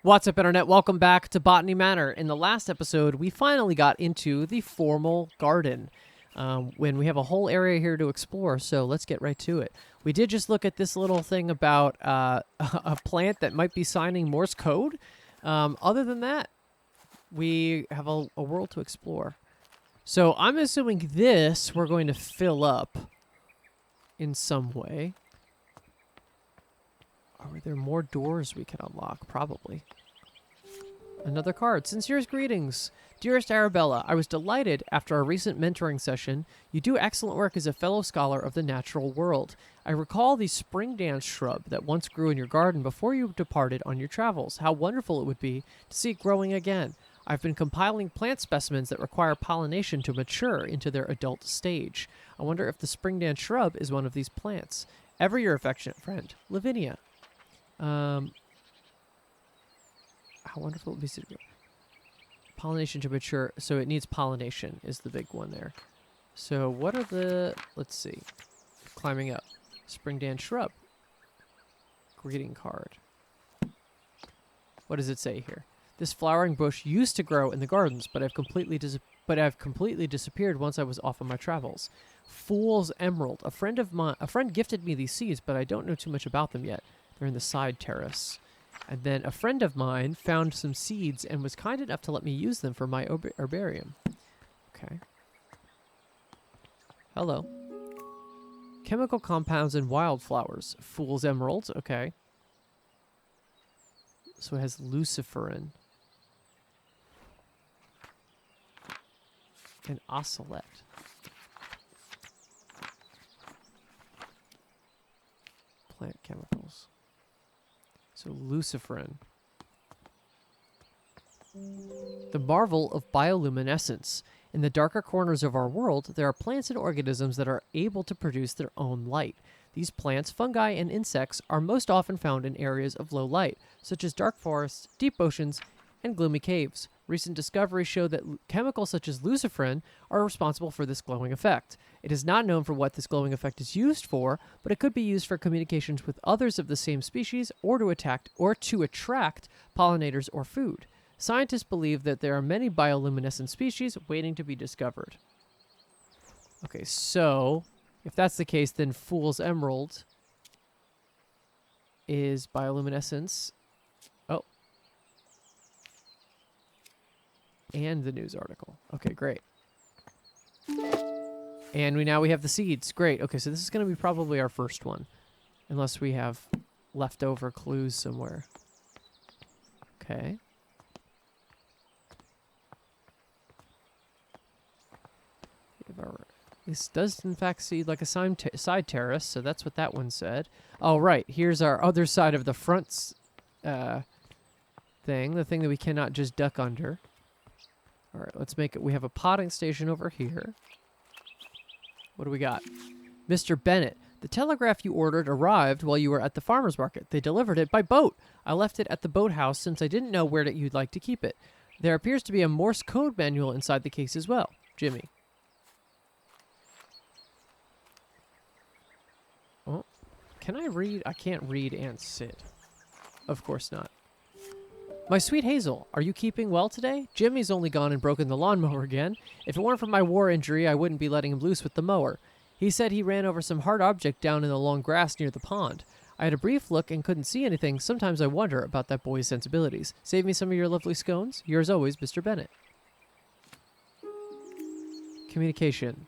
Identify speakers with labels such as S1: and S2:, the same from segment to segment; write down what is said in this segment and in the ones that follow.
S1: What's up, Internet? Welcome back to Botany Manor. In the last episode, we finally got into the formal garden when we have a whole area here to explore, so let's get right to it. We did just look at this little thing about a plant that might be signing Morse code. Other than that, we have a world to explore. So I'm assuming this we're going to fill up in some way. Are there more doors we can unlock? Probably. Another card. Sincerest greetings. Dearest Arabella, I was delighted after our recent mentoring session. You do excellent work as a fellow scholar of the natural world. I recall the spring dance shrub that once grew in your garden before you departed on your travels. How wonderful it would be to see it growing again. I've been compiling plant specimens that require pollination to mature into their adult stage. I wonder if the spring dance shrub is one of these plants. Ever your affectionate friend, Lavinia. How wonderful it would be to pollination to mature. So it needs pollination is the big one there. So what are the, let's see, climbing up. Spring dance shrub. Greeting card. What does it say here? This flowering bush used to grow in the gardens, but I've completely disappeared once I was off on my travels. Fool's emerald. A friend gifted me these seeds, but I don't know too much about them yet. They're in the side terrace. And then a friend of mine found some seeds and was kind enough to let me use them for my herbarium. Okay. Hello. Chemical compounds in wildflowers. Fool's emerald. Okay. So it has luciferin. And ocelot. Plant chemicals. So luciferin. The marvel of bioluminescence. In the darker corners of our world, there are plants and organisms that are able to produce their own light. These plants, fungi, and insects are most often found in areas of low light, such as dark forests, deep oceans, and gloomy caves. Recent discoveries show that chemicals such as luciferin are responsible for this glowing effect. It is not known for what this glowing effect is used for, but it could be used for communications with others of the same species or to attract pollinators or food. Scientists believe that there are many bioluminescent species waiting to be discovered. Okay, so if that's the case, then Fool's Emerald is bioluminescence. Oh. And the news article. Okay, great. And we have the seeds. Great. Okay, so this is going to be probably our first one. Unless we have leftover clues somewhere. Okay. This does, in fact, see like a side terrace, so that's what that one said. Oh, right. Here's our other side of the front thing. The thing that we cannot just duck under. All right, let's make it. We have a potting station over here. What do we got? Mr. Bennett, the telegraph you ordered arrived while you were at the farmer's market. They delivered it by boat. I left it at the boathouse since I didn't know where you'd like to keep it. There appears to be a Morse code manual inside the case as well. Jimmy. Oh, can I read? I can't read and sit. Of course not. My sweet Hazel, are you keeping well today? Jimmy's only gone and broken the lawnmower again. If it weren't for my war injury, I wouldn't be letting him loose with the mower. He said he ran over some hard object down in the long grass near the pond. I had a brief look and couldn't see anything. Sometimes I wonder about that boy's sensibilities. Save me some of your lovely scones. Yours always, Mr. Bennett. Communication.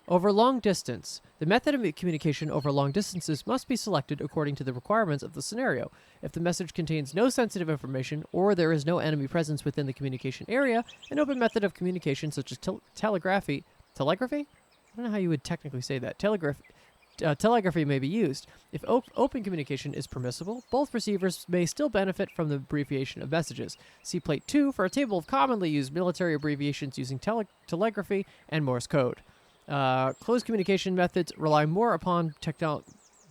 S1: Over long distance. The method of communication over long distances must be selected according to the requirements of the scenario. If the message contains no sensitive information or there is no enemy presence within the communication area, an open method of communication such as telegraphy? I don't know how you would technically say that. Telegraphy may be used. If open communication is permissible, both receivers may still benefit from the abbreviation of messages. See Plate 2 for a table of commonly used military abbreviations using telegraphy and Morse code. Closed communication methods rely more upon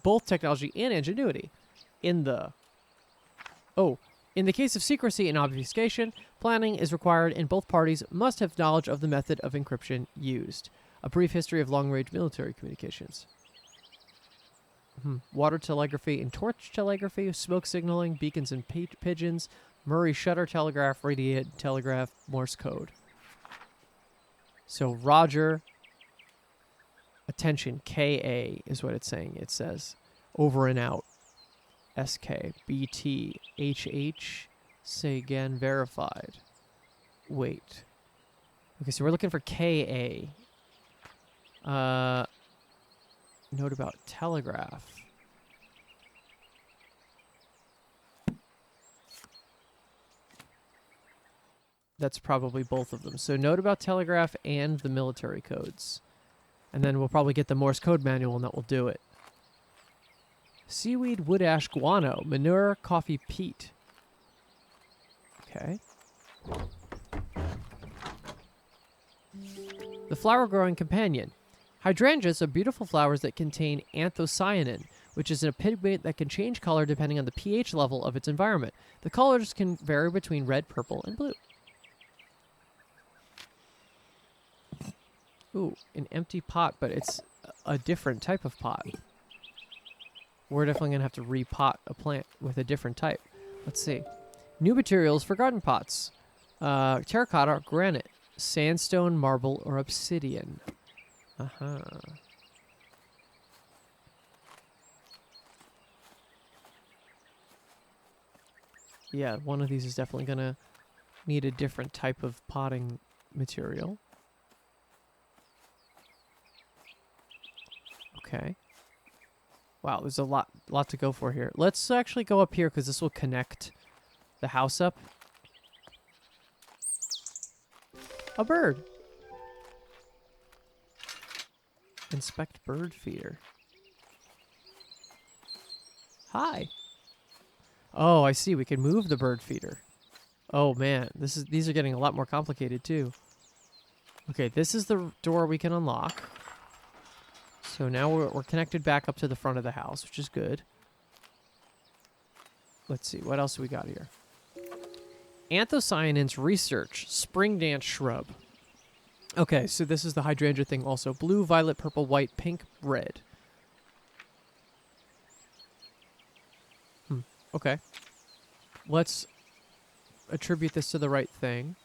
S1: both technology and ingenuity. In the case of secrecy and obfuscation, planning is required and both parties must have knowledge of the method of encryption used. A brief history of long-range military communications. Water telegraphy and torch telegraphy, smoke signaling, beacons and pigeons, Murray shutter telegraph, radiant telegraph, Morse code. So Roger, attention, KA is what it's saying. It says over and out. SK, BT, HH, say again, verified. Wait. Okay, so we're looking for KA. Note about telegraph. That's probably both of them. So note about telegraph and the military codes. And then we'll probably get the Morse code manual and that will do it. Seaweed, wood ash, guano, manure, coffee, peat. Okay. The flower-growing companion. Hydrangeas are beautiful flowers that contain anthocyanin, which is a pigment that can change color depending on the pH level of its environment. The colors can vary between red, purple, and blue. Ooh, an empty pot, but it's a different type of pot. We're definitely going to have to repot a plant with a different type. Let's see. New materials for garden pots. Terracotta, or granite, sandstone, marble, or obsidian. Yeah, one of these is definitely going to need a different type of potting material. Okay. Wow, there's a lot to go for here. Let's actually go up here because this will connect the house up. A bird. Inspect bird feeder. Hi. Oh, I see. We can move the bird feeder. Oh man, these are getting a lot more complicated too. Okay, this is the door we can unlock. So now we're connected back up to the front of the house, which is good. Let's see, what else do we got here? Anthocyanins research, spring dance shrub. Okay, so this is the hydrangea thing also. Blue, violet, purple, white, pink, red. Okay. Let's attribute this to the right thing.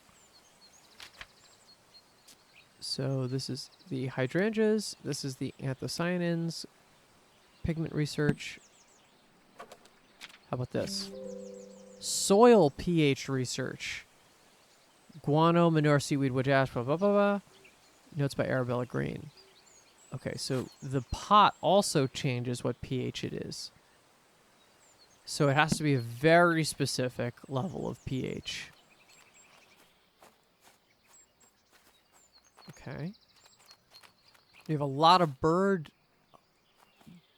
S1: So this is the hydrangeas, this is the anthocyanins, pigment research. How about this? Soil pH research. Guano, manure, seaweed, wood ash, blah, blah, blah, blah. Notes by Arabella Green. Okay, so the pot also changes what pH it is. So it has to be a very specific level of pH. Okay. We have a lot of bird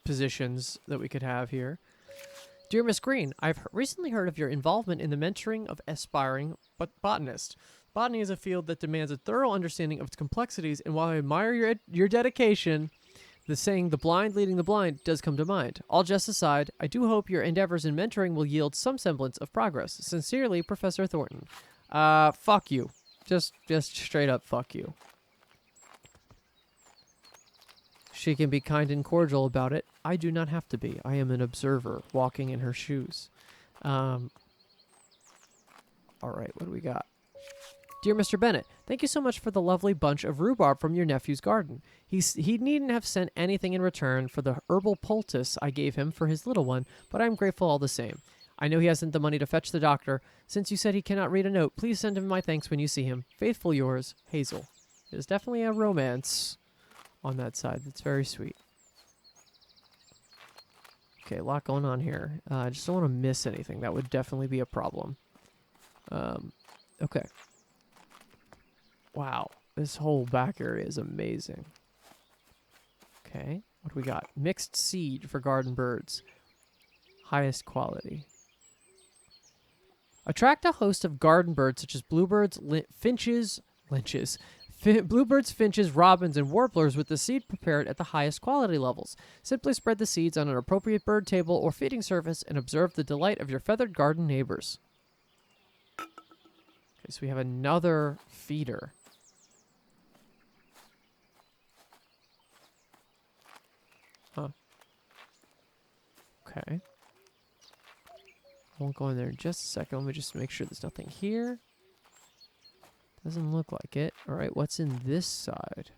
S1: positions that we could have here. Dear Miss Green, I've recently heard of your involvement in the mentoring of aspiring botanists. Botany is a field that demands a thorough understanding of its complexities, and while I admire your dedication, the saying, the blind leading the blind, does come to mind. All jest aside, I do hope your endeavors in mentoring will yield some semblance of progress. Sincerely, Professor Thornton. Fuck you. Just straight up fuck you. She can be kind and cordial about it. I do not have to be. I am an observer walking in her shoes. All right, what do we got? Dear Mr. Bennett, thank you so much for the lovely bunch of rhubarb from your nephew's garden. He needn't have sent anything in return for the herbal poultice I gave him for his little one, but I'm grateful all the same. I know he hasn't the money to fetch the doctor. Since you said he cannot read a note, please send him my thanks when you see him. Faithful yours, Hazel. There's definitely a romance on that side. That's very sweet. Okay, a lot going on here. I just don't want to miss anything. That would definitely be a problem. Okay. Wow, this whole back area is amazing. Okay, what do we got? Mixed seed for garden birds. Highest quality. Attract a host of garden birds such as bluebirds, bluebirds, finches, robins, and warblers with the seed prepared at the highest quality levels. Simply spread the seeds on an appropriate bird table or feeding surface and observe the delight of your feathered garden neighbors. Okay, so we have another feeder. Huh. Okay. Won't go in there in just a second. Let me just make sure there's nothing here. Doesn't look like it. All right, what's in this side?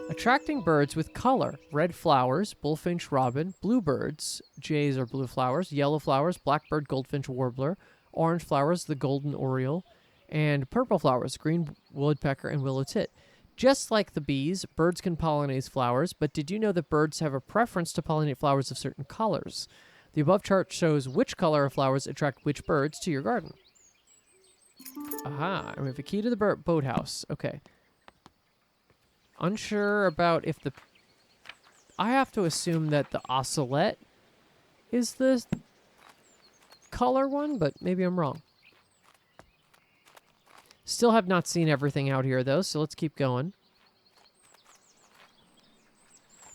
S1: Attracting birds with color. Red flowers, bullfinch, robin, bluebirds, jays or blue flowers, yellow flowers, blackbird, goldfinch, warbler, orange flowers, the golden oriole, and purple flowers, green woodpecker, and willow tit. Just like the bees, birds can pollinate flowers, but did you know that birds have a preference to pollinate flowers of certain colors? The above chart shows which color of flowers attract which birds to your garden. Aha, and we have a key to the boathouse. Okay. Unsure about if the... I have to assume that the ocelot is the color one, but maybe I'm wrong. Still have not seen everything out here, though, so let's keep going.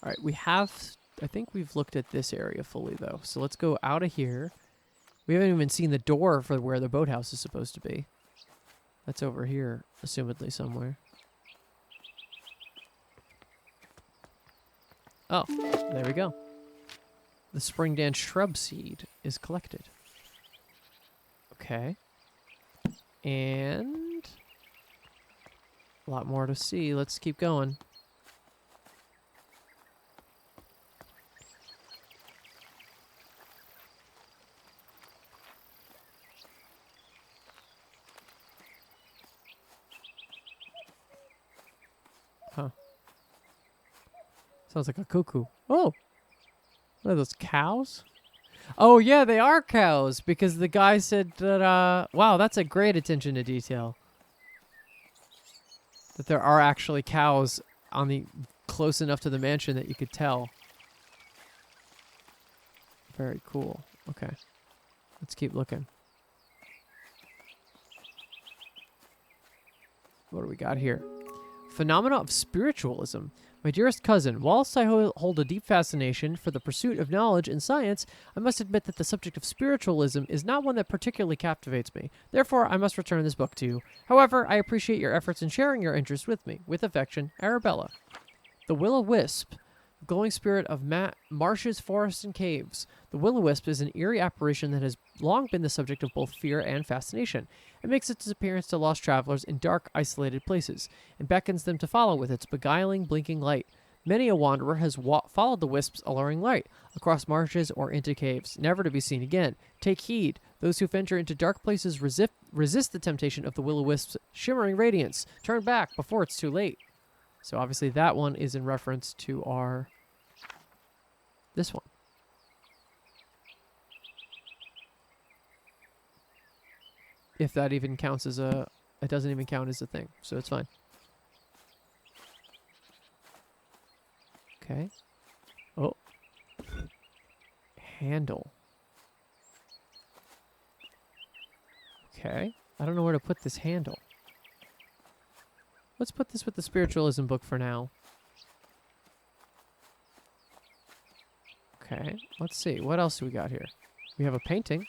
S1: All right, we have... I think we've looked at this area fully, though. So let's go out of here. We haven't even seen the door for where the boathouse is supposed to be. That's over here, assumedly somewhere. Oh, there we go. The spring dance shrub seed is collected. Okay. And... a lot more to see. Let's keep going. Huh. Sounds like a cuckoo. Oh! What are those, cows? Oh, yeah, they are cows, because the guy said that, wow, that's a great attention to detail. That there are actually cows on the... close enough to the mansion that you could tell. Very cool. Okay. Let's keep looking. What do we got here? Phenomena of spiritualism. My dearest cousin, whilst I hold a deep fascination for the pursuit of knowledge and science, I must admit that the subject of spiritualism is not one that particularly captivates me. Therefore, I must return this book to you. However, I appreciate your efforts in sharing your interest with me. With affection, Arabella. The Will-O-Wisp. Glowing spirit of marshes, forests, and caves. The will-o-wisp is an eerie apparition that has long been the subject of both fear and fascination. It makes its appearance to lost travelers in dark, isolated places, and beckons them to follow with its beguiling, blinking light. Many a wanderer has followed the wisp's alluring light, across marshes or into caves, never to be seen again. Take heed. Those who venture into dark places resist the temptation of the will-o-wisp's shimmering radiance. Turn back before it's too late. So obviously that one is in reference to our... this one. If that even counts as a... it doesn't even count as a thing, so it's fine. Okay. Oh. Handle. Okay. I don't know where to put this handle. Let's put this with the spiritualism book for now. Okay, let's see. What else do we got here? We have a painting.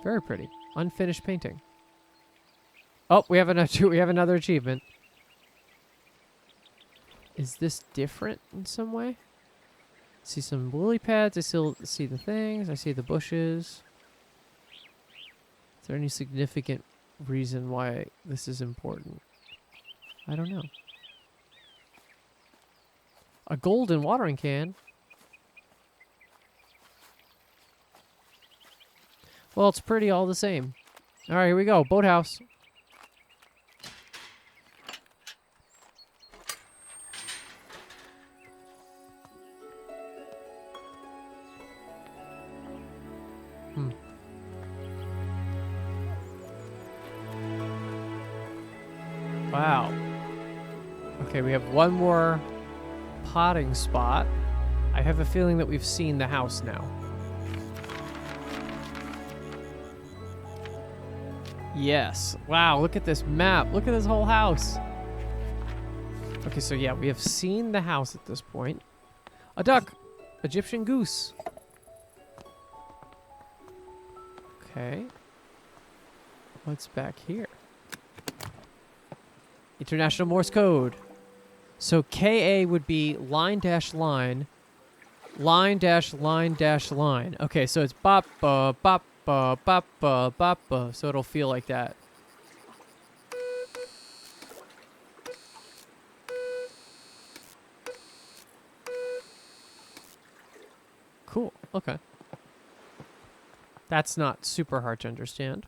S1: Very pretty. Unfinished painting. Oh, we have another achievement. Is this different in some way? See some lily pads. I still see the things. I see the bushes. Is there any significant reason why this is important? I don't know. A golden watering can. Well, it's pretty all the same. All right, here we go. Boathouse. Wow. Okay, we have one more potting spot. I have a feeling that we've seen the house now. Yes. Wow, look at this map. Look at this whole house. Okay, so yeah, we have seen the house at this point. A duck. Egyptian goose. Okay. What's back here? International Morse code. So KA would be line dash line, line dash line dash line. Okay, so it's boppa, boppa, boppa, boppa. So it'll feel like that. Cool. Okay. That's not super hard to understand.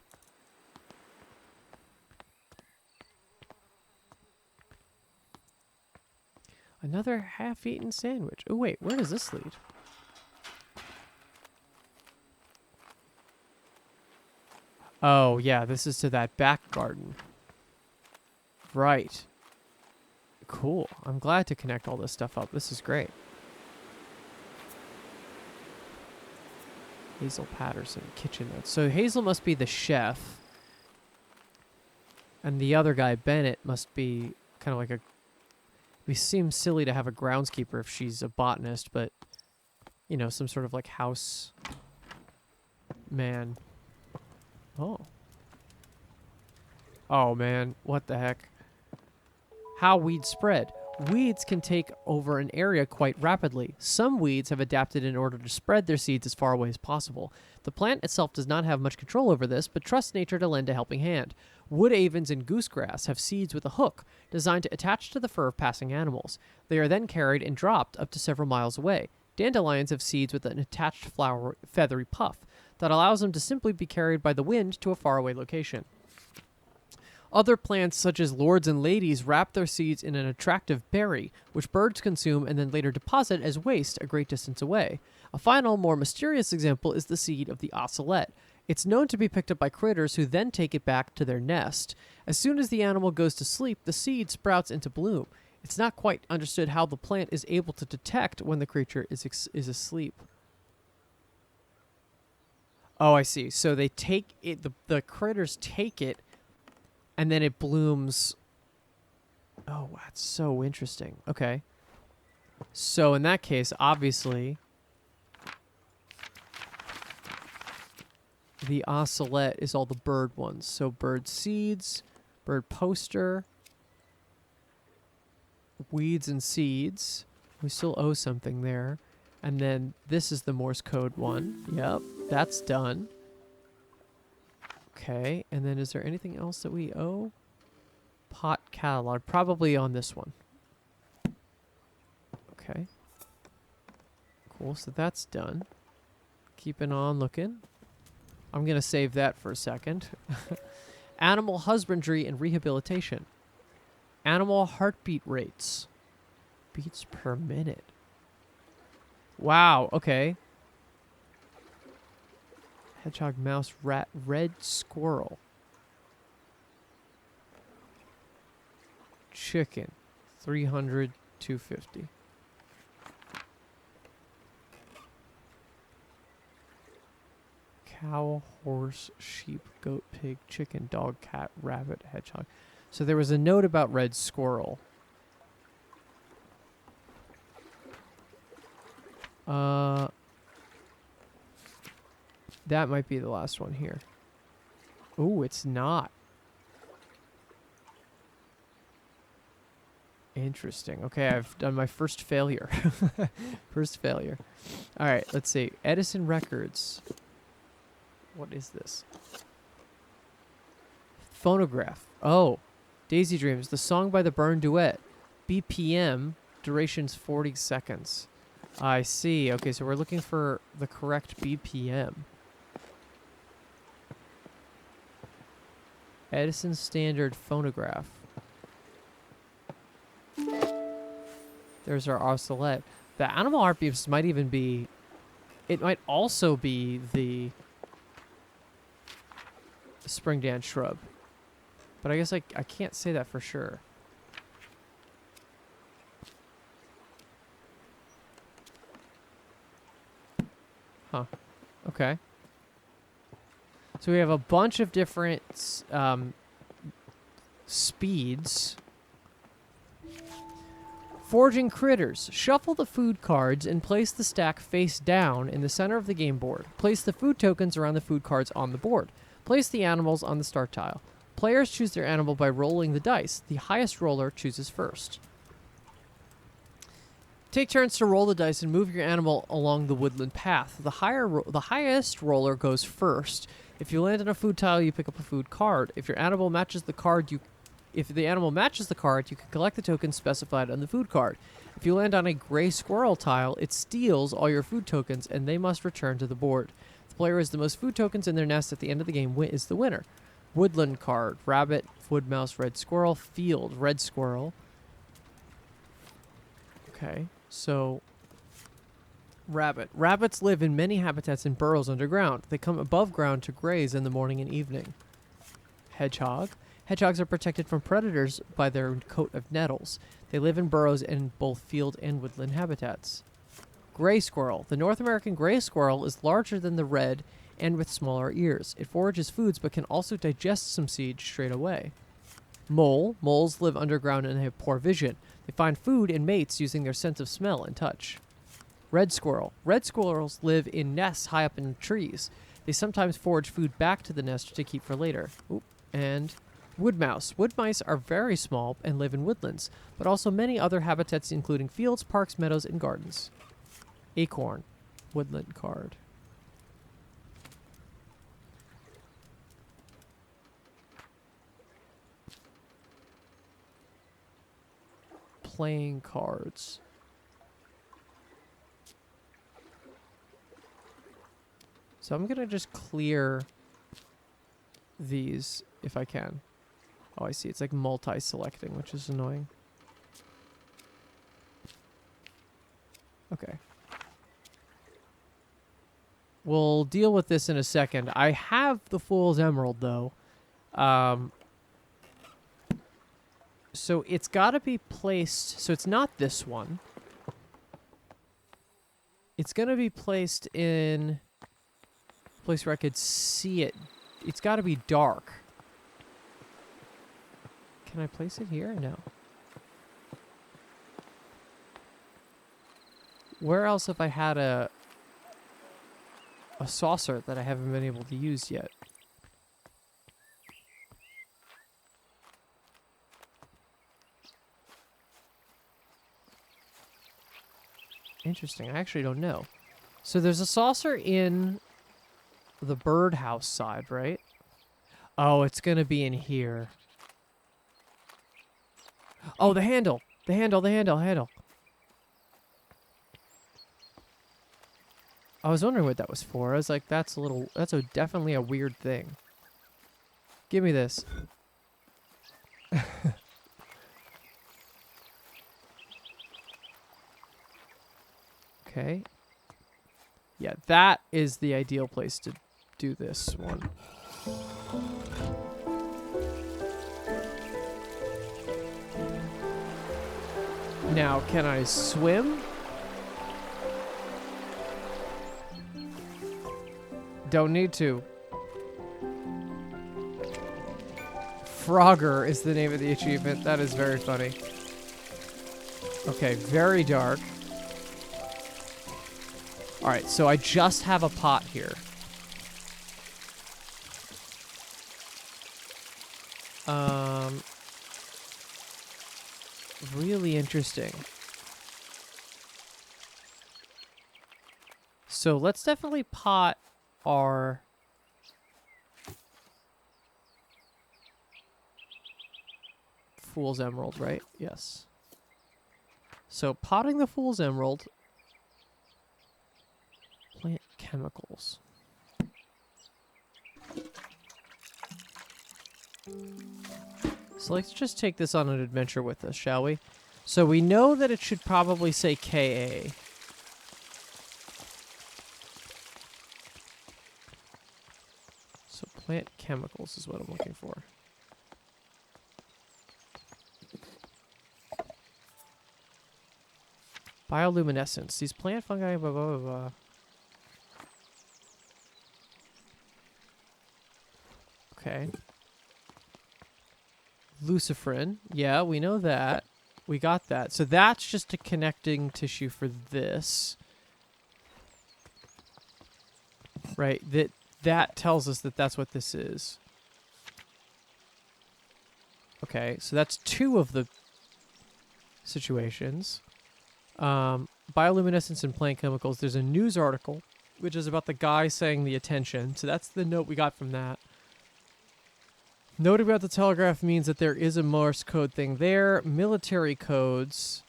S1: Another half-eaten sandwich. Oh, wait. Where does this lead? Oh, yeah. This is to that back garden. Right. Cool. I'm glad to connect all this stuff up. This is great. Hazel Patterson, kitchen notes. So Hazel must be the chef. And the other guy, Bennett, must be kind of like a... It seems silly to have a groundskeeper if she's a botanist, but, you know, some sort of like house man. Oh. Oh, man. What the heck? How weeds spread. Weeds can take over an area quite rapidly. Some weeds have adapted in order to spread their seeds as far away as possible. The plant itself does not have much control over this, but trusts nature to lend a helping hand. Wood avens and goosegrass have seeds with a hook, designed to attach to the fur of passing animals. They are then carried and dropped up to several miles away. Dandelions have seeds with an attached flower feathery puff that allows them to simply be carried by the wind to a faraway location. Other plants, such as lords and ladies, wrap their seeds in an attractive berry, which birds consume and then later deposit as waste a great distance away. A final, more mysterious example is the seed of the ocelot. It's known to be picked up by critters who then take it back to their nest. As soon as the animal goes to sleep, the seed sprouts into bloom. It's not quite understood how the plant is able to detect when the creature is asleep. Oh, I see. So they take it, the critters take it, and then it blooms. Oh, that's so interesting. Okay. So in that case, obviously, the ocelot is all the bird ones. So bird seeds, bird poster, weeds and seeds. We still owe something there. And then this is the Morse code one. Yep, that's done. Okay, and then is there anything else that we owe? Pot catalog, probably on this one. Okay. Cool, so that's done. Keeping on looking. I'm going to save that for a second. Animal husbandry and rehabilitation. Animal heartbeat rates. Beats per minute. Wow, okay. Hedgehog, mouse, rat, red squirrel. Chicken, 300, 250. Cow, horse, sheep, goat, pig, chicken, dog, cat, rabbit, hedgehog. So there was a note about red squirrel. That might be the last one here. Ooh, it's not. Interesting. Okay, I've done my first failure. First failure. All right, let's see. Edison Records. What is this? Phonograph. Oh, Daisy Dreams, the song by the Burn Duet. BPM, duration's 40 seconds. I see. Okay, so we're looking for the correct BPM. Edison Standard Phonograph. There's our ocelot. The animal heartbeats might even be... It might also be the spring dance shrub. But I guess I can't say that for sure. Huh. Okay. So we have a bunch of different speeds. Foraging critters. Shuffle the food cards and place the stack face down in the center of the game board. Place the food tokens around the food cards on the board. Place the animals on the start tile. Players choose their animal by rolling the dice. The highest roller chooses first. Take turns to roll the dice and move your animal along the woodland path. The highest roller goes first. If you land on a food tile, you pick up a food card. If the animal matches the card, you can collect the tokens specified on the food card. If you land on a gray squirrel tile, it steals all your food tokens and they must return to the board. The player who has the most food tokens in their nest at the end of the game is the winner. Woodland card: rabbit, wood mouse, red squirrel. Field: red squirrel. Okay, so rabbit. Rabbits live in many habitats and burrows underground. They come above ground to graze in the morning and evening. Hedgehog. Hedgehogs are protected from predators by their coat of nettles. They live in burrows in both field and woodland habitats. Gray squirrel. The North American gray squirrel is larger than the red and with smaller ears. It forages foods but can also digest some seeds straight away. Mole. Moles live underground and have poor vision. They find food and mates using their sense of smell and touch. Red squirrel. Red squirrels live in nests high up in trees. They sometimes forage food back to the nest to keep for later. And wood mouse. Wood mice are very small and live in woodlands, but also many other habitats including fields, parks, meadows, and gardens. Acorn. Woodland card. Playing cards. So I'm going to just clear these if I can. Oh, I see. It's like multi-selecting, which is annoying. Okay. We'll deal with this in a second. I have the Fool's Emerald, though. So it's got to be placed... So it's not this one. It's going to be placed in a place where I could see it. It's got to be dark. Can I place it here? No. Where else have I had a saucer that I haven't been able to use yet? Interesting. I actually don't know. So there's a saucer in the birdhouse side, right? Oh, it's going to be in here. Oh, the handle. The handle. I was wondering what that was for. I was like, that's definitely a weird thing. Give me this. Okay. Yeah, that is the ideal place to do this one. Now, can I swim? Don't need to. Frogger is the name of the achievement. That is very funny. Okay, very dark. Alright, so I just have a pot here. Really interesting. So let's definitely pot our Fool's Emerald, right? Yes. So potting the Fool's Emerald. Plant chemicals. So let's just take this on an adventure with us, shall we? So we know that it should probably say KA. So plant chemicals is what I'm looking for. Bioluminescence. These plant fungi, blah, blah, blah, blah. Okay. Luciferin. Yeah, we know that. We got that. So that's just a connecting tissue for this. Right? That tells us that that's what this is. Okay, so that's two of the situations. Bioluminescence and plant chemicals. There's a news article, which is about the guy saying the attention. So that's the note we got from that. Note about the telegraph means that there is a Morse code thing there. Military codes.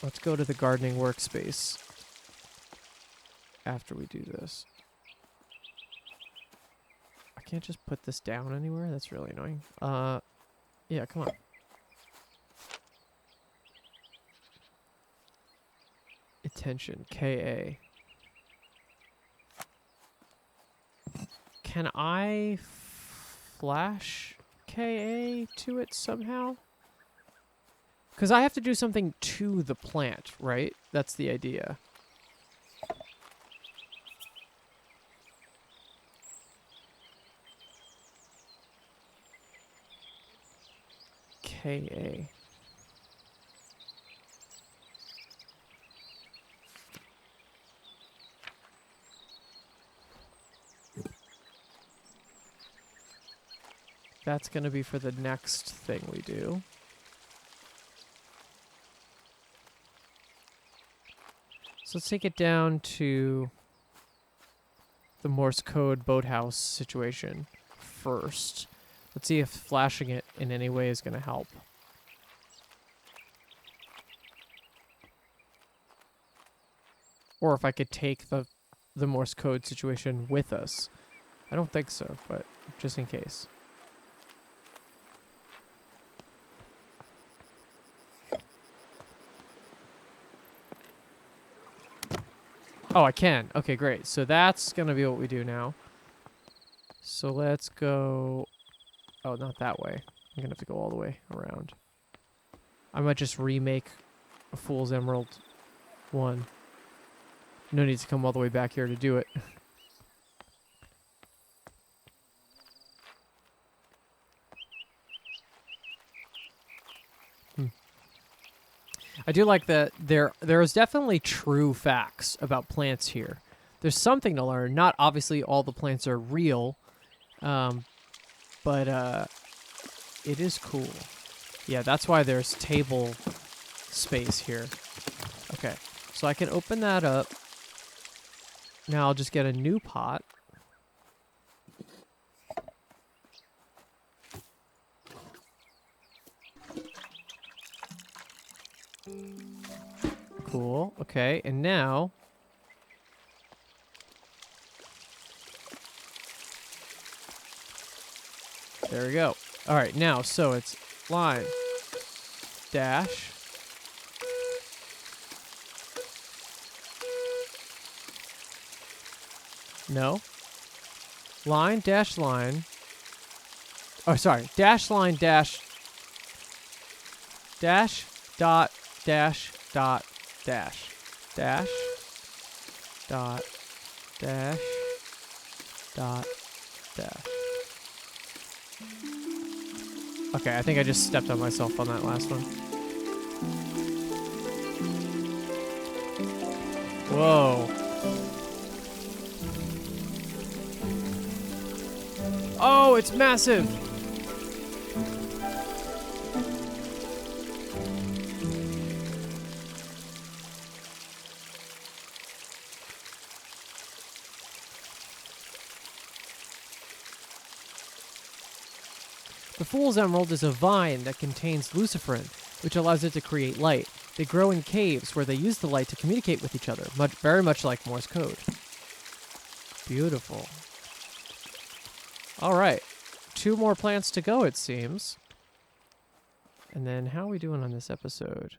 S1: Let's go to the gardening workspace after we do this. I can't just put this down anywhere. That's really annoying. Yeah, come on. Attention, KA. Can I flash KA to it somehow? Because I have to do something to the plant, right? That's the idea. KA. That's going to be for the next thing we do. So let's take it down to the Morse code boathouse situation first. Let's see if flashing it in any way is going to help. Or if I could take the Morse code situation with us. I don't think so, but just in case. Oh, I can. Okay, great. So that's going to be what we do now. So let's go... Oh, not that way. I'm going to have to go all the way around. I might just remake a Fool's Emerald 1. No need to come all the way back here to do it. I do like that there is definitely true facts about plants here. There's something to learn. Not obviously all the plants are real, but it is cool. Yeah, that's why there's table space here. Okay, so I can open that up. Now I'll just get a new pot. Cool. Okay, and now there we go. All right, now so it's line dash no line dash line. Oh, sorry. Dash line dash dash dot dash dot dash dash dot dash dot dash. Okay, I think I just stepped on myself on that last one. Whoa. Oh, it's massive. The Fool's Emerald is a vine that contains luciferin, which allows it to create light. They grow in caves where they use the light to communicate with each other, very much like Morse code. Beautiful. All right. 2 more plants to go, it seems. And then how are we doing on this episode?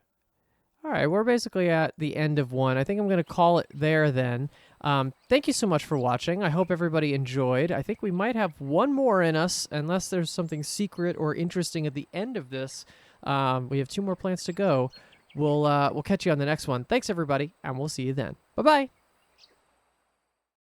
S1: All right, we're basically at the end of 1. I think I'm going to call it there then. Thank you so much for watching. I hope everybody enjoyed. I think we might have 1 more in us, unless there's something secret or interesting at the end of this. We have 2 more plants to go. We'll catch you on the next one. Thanks, everybody, and we'll see you then. Bye-bye.